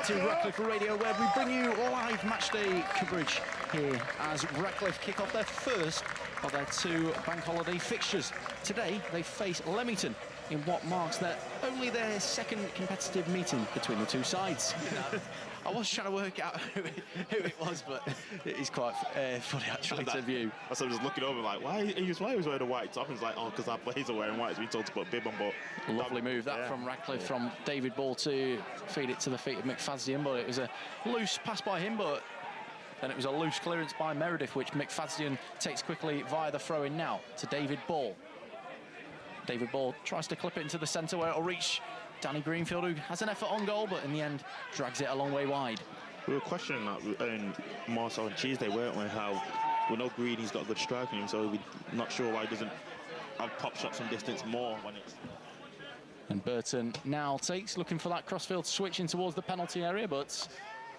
to Radcliffe Radio, where we bring you live matchday coverage here as Radcliffe kick off their first of their two bank holiday fixtures. Today they face Leamington in what marks only their second competitive meeting between the two sides. I was trying to work out who it was, but it is quite funny actually to view. So I was just looking over like, why he was wearing a white top? And he's like, oh, because our players are wearing white, so we told to put a bib on. But lovely move that from Radcliffe, from David Ball to feed it to the feet of McFadzean, but it was a loose pass by him, but then it was a loose clearance by Meredith, which McFadzean takes quickly via the throw-in now to David Ball. David Ball tries to clip it into the centre where it'll reach Danny Greenfield, who has an effort on goal, but in the end drags it a long way wide. We were questioning that more so on Tuesday, weren't we? How we know Greeny's got a good strike in him, so we're not sure why he doesn't have pop shots from distance more when it's... And Burton now takes, looking for that crossfield switch in towards the penalty area, but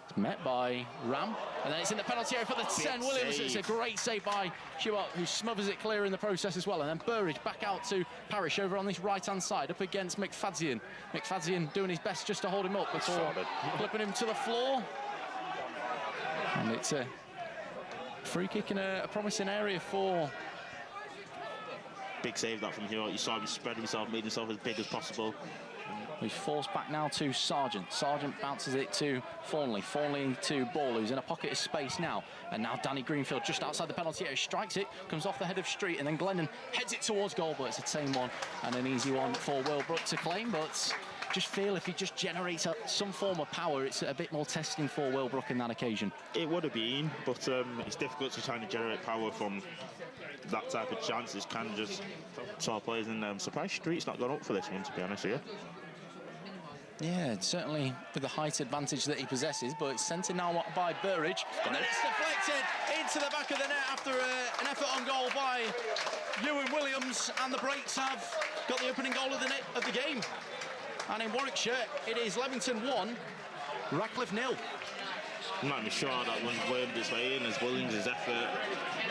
it's met by Ram, and then it's in the penalty area for the 10. Williams, it's a great save by Stewart, who smothers it clear in the process as well, and then Burridge back out to Parrish over on this right-hand side, up against McFadzean. McFadzean doing his best just to hold him up before flipping him to the floor. And it's a free kick in a promising area for... Big save that from here. You saw him spread himself, made himself as big as possible. He's forced back now to Sargent. Sargent bounces it to Fawnley. Fawnley to Ball, who's in a pocket of space now. And now Danny Greenfield just outside the penalty area, strikes it, comes off the head of Street, and then Glennon heads it towards goal, but it's a tame one and an easy one for Will Brook to claim. But just feel if he just generates some form of power, it's a bit more testing for Will Brook in that occasion. It would have been, but it's difficult to try to generate power from that type of chances. Can just top players, and surprised Street's not gone up for this one, to be honest with you. Yeah, certainly with the height advantage that he possesses, but it's sent in now by Burridge, and then it's deflected into the back of the net after an effort on goal by Ewan Williams, and the Brakes have got the opening goal of the game. And in Warwickshire, it is Leamington 1, Radcliffe 0. I'm not even sure that when wormed its way in, as Williams' effort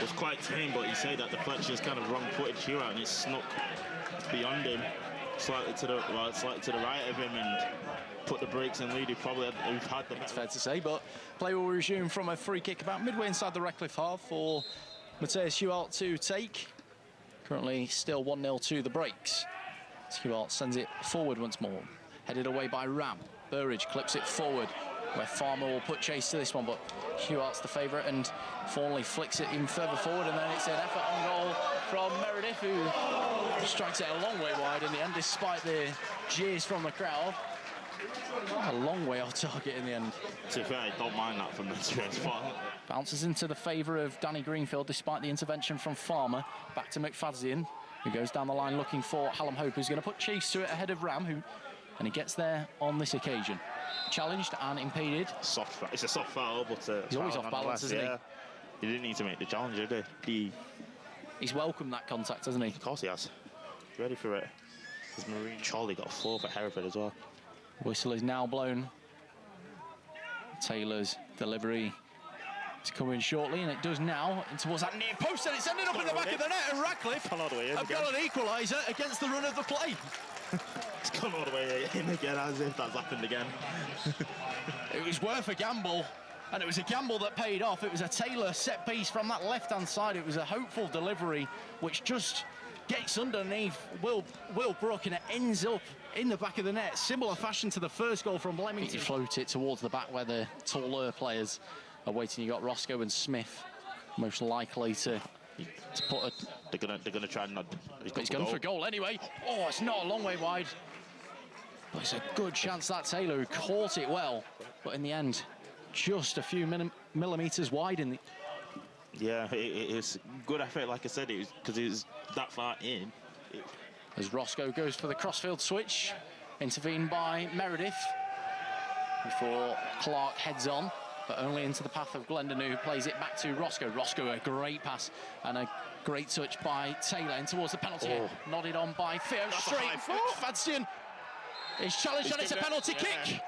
was quite tame, but you say that deflection is kind of wrong-footed here, and it's snuck beyond him. Slightly to the right of him, and put the brakes in lead. He probably have had them. It's fair to say, but play will resume from a free kick about midway inside the Radcliffe half for Matthias Stewart to take. Currently still 1-0 to the Brakes. Stewart sends it forward once more, headed away by Ram. Burridge clips it forward, where Farmer will put chase to this one, but Stewart's the favourite, and Fawnley flicks it even further forward, and then it's an effort on goal from Meredith, who strikes it a long way wide in the end, despite the jeers from the crowd. A long way off target in the end. To be fair, I don't mind that from the experience. Bounces into the favour of Danny Greenfield, despite the intervention from Farmer. Back to McFadzean, who goes down the line looking for Hallam Hope, who's going to put chase to it ahead of Ram, and he gets there on this occasion. Challenged and impeded. It's a soft foul, but he's always off balance, isn't he? He didn't need to make the challenge, did he? He's welcomed that contact, hasn't he? Of course he has. He's ready for it. There's Marine Charlie got a 4 for Hereford as well. Whistle is now blown. Taylor's delivery to come in shortly, and it does now, and towards that near post, and it's ended up in the back of the net, and Radcliffe have got an equaliser against the run of the play. It's gone all the way in again, as if that's happened again. It was worth a gamble, and it was a gamble that paid off. It was a Taylor set piece from that left-hand side. It was a hopeful delivery, which just gets underneath Will Brook, and it ends up in the back of the net. Similar fashion to the first goal from Leamington. He float it towards the back where the taller players are waiting. You got Roscoe and Smith, most likely to put a... They're gonna try and not... He's going for a goal anyway. Oh, it's not a long way wide. But it's a good chance that Taylor, who caught it well, but in the end, just a few millimetres wide in the... Yeah, it was good effort, like I said, it was because it was that far in. As Roscoe goes for the crossfield switch, intervened by Meredith, before Clark heads on, but only into the path of Glendon, who plays it back to Roscoe. Roscoe, a great pass and a great touch by Taylor, and towards the penalty, nodded on by Theo. Straight for Fadzean. Is challenged, and it's a penalty kick.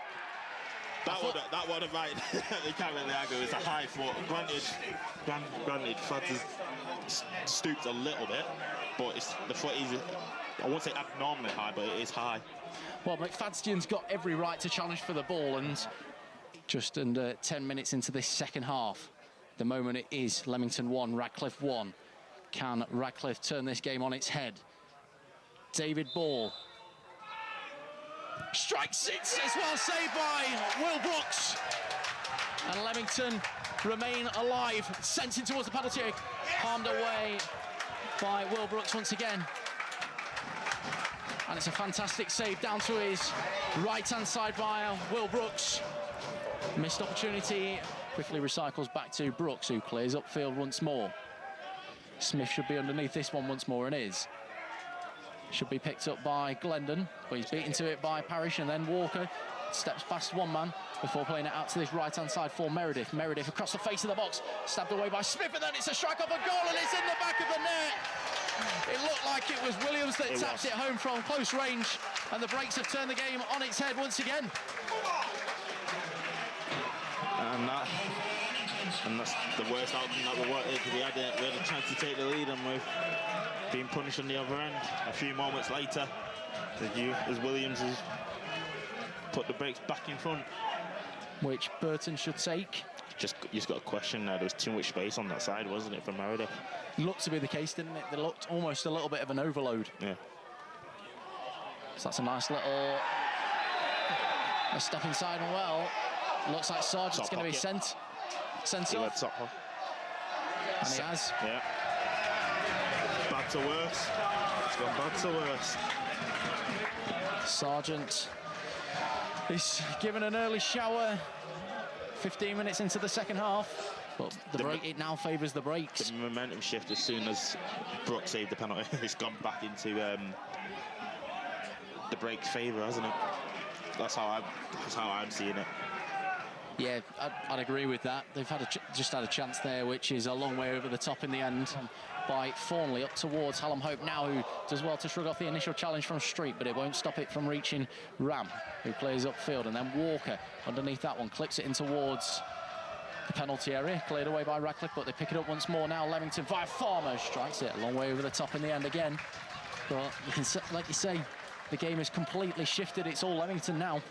That would have right. They can't really argue. It's a high foot. Granted, Fads has stooped a little bit, but the foot is, I won't say abnormally high, but it is high. Well, McFadzean's got every right to challenge for the ball, and Just under 10 minutes into this second half. The moment it is Leamington 1, Radcliffe 1. Can Radcliffe turn this game on its head? David Ball strikes it as well, saved by Will Brooks. And Leamington remain alive, sent in towards the penalty area, harmed away by Will Brooks once again. And it's a fantastic save down to his right-hand side by Will Brooks. Missed opportunity, quickly recycles back to Brooks, who clears upfield once more. Smith should be underneath this one once more, and is. Should be picked up by Glendon, but he's beaten to it by Parrish, and then Walker steps past one man before playing it out to this right-hand side for Meredith. Meredith across the face of the box, stabbed away by Smith, and then it's a strike off a goal, and it's in the back of the net. It looked like it was Williams that taps it home from close range, and the breaks have turned the game on its head once again. And that's the worst outcome that we wanted. We had a chance to take the lead, and we've been punished on the other end. A few moments later, as Williams has put the brakes back in front. Which Burton should take. You just got a question there. There was too much space on that side, wasn't it, for Meredith? Looked to be the case, didn't it? There looked almost a little bit of an overload. Yeah. So that's a nice little a step inside, and well, looks like Sargent's going to be sent off. And he has. Yeah. Bad to worse. It's gone bad to worse. Sargent is given an early shower 15 minutes into the second half, but it now favours the breaks. The momentum shift as soon as Brooks saved the penalty. It's gone back into the breaks favour, hasn't it? That's how I'm seeing it. Yeah, I'd agree with that. They've had just had a chance there, which is a long way over the top in the end by Thornley up towards Hallam Hope now, who does well to shrug off the initial challenge from Street, but it won't stop it from reaching Ram, who plays upfield, and then Walker underneath that one, clips it in towards the penalty area, cleared away by Radcliffe, but they pick it up once more now. Leamington via Farmer strikes it a long way over the top in the end again. But you can, like you say, the game has completely shifted. It's all Leamington now.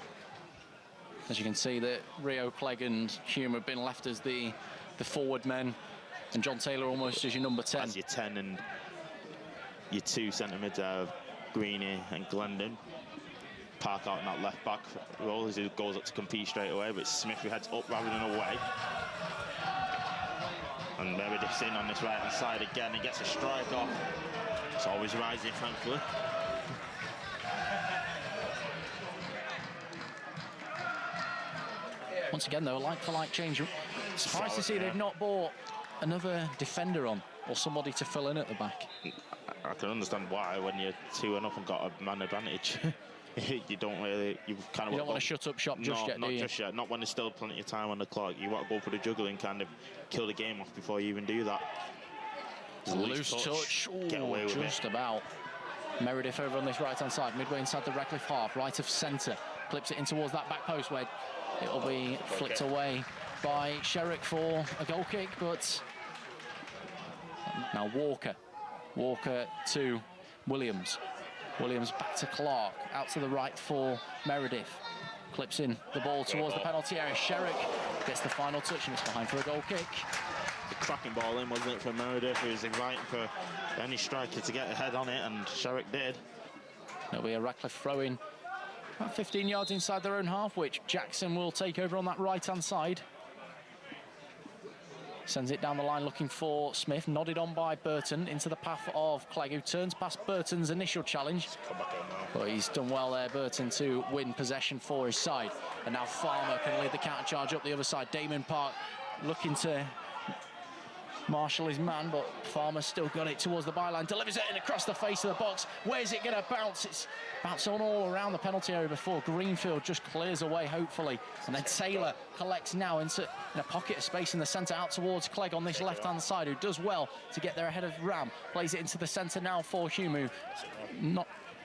As you can see, that Rio, Clegg and Hume have been left as the forward men, and John Taylor almost as your number 10. As your 10, and your two centre mids are Greeny and Glendon. Park out in that left back role as he goes up to compete straight away, but Smith who heads up rather than away. And Meredith's in on this right hand side again and gets a strike off. It's always rising, thankfully. Once again, though, a like-for-like change. Surprised to see they've not bought another defender on, or somebody to fill in at the back. I can understand why when you're 2-1 up and got a man advantage. You don't really, you kind of... You don't want to shut up shop just yet, do you? Not just yet. Not when there's still plenty of time on the clock. You want to go for the juggle and kind of kill the game off before you even do that. Loose touch. Ooh, get away with just it. about. Meredith over on this right-hand side, midway inside the Radcliffe half, right of centre. Clips it in towards that back post where it'll be flicked away by Sherrick for a goal kick, but now Walker to Williams. Williams back to Clark, out to the right for Meredith. Clips in the ball towards the penalty area. Sherrick gets the final touch and it's behind for a goal kick. The cracking ball in, wasn't it, for Meredith, who was inviting for any striker to get a head on it, and Sherrick did. There'll be a Radcliffe throw-in about 15 yards inside their own half, which Jackson will take over on that right-hand side. Sends it down the line looking for Smith, nodded on by Burton into the path of Clegg, who turns past Burton's initial challenge. But he's done well there, Burton, to win possession for his side. And now Farmer can lead the counter-charge up the other side. Damon Park looking to marshal his man, but Farmer's still got it towards the byline, delivers it in across the face of the box. Where's it going to bounce? It's bouncing all around the penalty area before Greenfield just clears away, hopefully. And then Taylor collects now in a pocket of space in the centre out towards Clegg on this left-hand side, who does well to get there ahead of Ram. Plays it into the centre now for Hume, who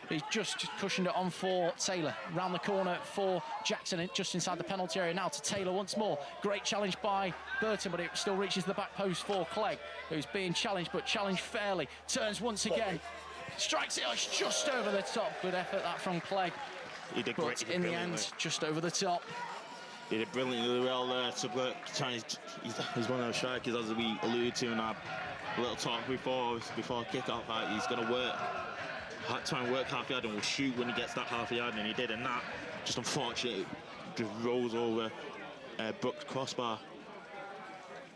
he's just cushioned it on for Taylor. Round the corner for Jackson, just inside the penalty area now to Taylor once more. Great challenge by Burton, but it still reaches the back post for Clegg, who's being challenged, but challenged fairly. Turns once again, strikes it just over the top. Good effort that from Clegg. He did great. But in the end, just over the top. He did brilliantly well there to work. He's one of those strikers, as we alluded to in our little talk before kick-off. He's going to try and work half yard and will shoot when he gets that half yard, and he did. And that, just unfortunately, just rolls over Brooks' crossbar.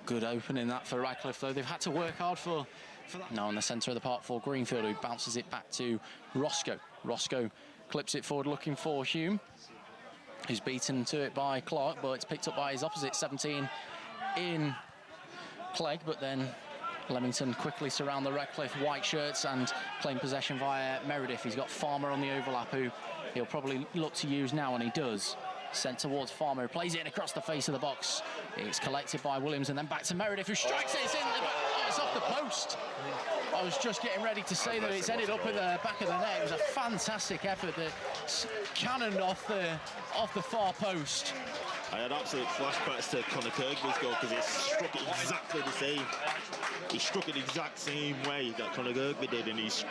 Good opening that for Radcliffe, though. They've had to work hard for that. Now in the centre of the park for Greenfield, who bounces it back to Roscoe. Roscoe clips it forward looking for Hume, who's beaten to it by Clark, but it's picked up by his opposite 17 in Clegg. But then Leamington quickly surround the Radcliffe white shirts and claim possession via Meredith. He's got Farmer on the overlap, who he'll probably look to use now, and he does. Sent towards Farmer, who plays it in across the face of the box. It's collected by Williams, and then back to Meredith, who strikes it. It's in the back. Oh, it's off the post. I was just getting ready to say that it's ended up in the back of the net. It was a fantastic effort that cannoned off the far post. I had absolute flashbacks to Conor Kirkby's goal, because it struck it exactly the same. He struck it the exact same way that Conor Kirkby did, and he's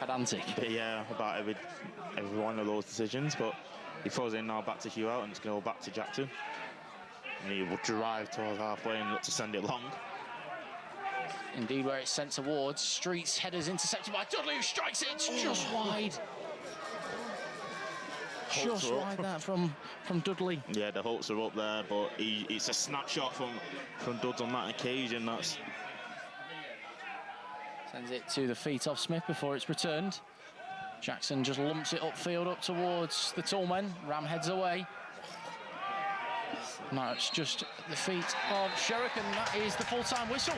pedantic. Yeah, about every one of those decisions. But he throws it in now back to Hugh out, and it's going to go back to Jackson. And he will drive towards halfway and look to send it long. Indeed, where it's sent towards. Streets, headers intercepted by Dudley, who strikes it. It's just wide. Just wide that from Dudley. Yeah, the hopes are up there, but it's a snapshot from Duds on that occasion. That's sends it to the feet of Smith before it's returned. Jackson just lumps it upfield up towards the tall men. Ram heads away. Now it's just the feet of Sherrick, and that is the full-time whistle.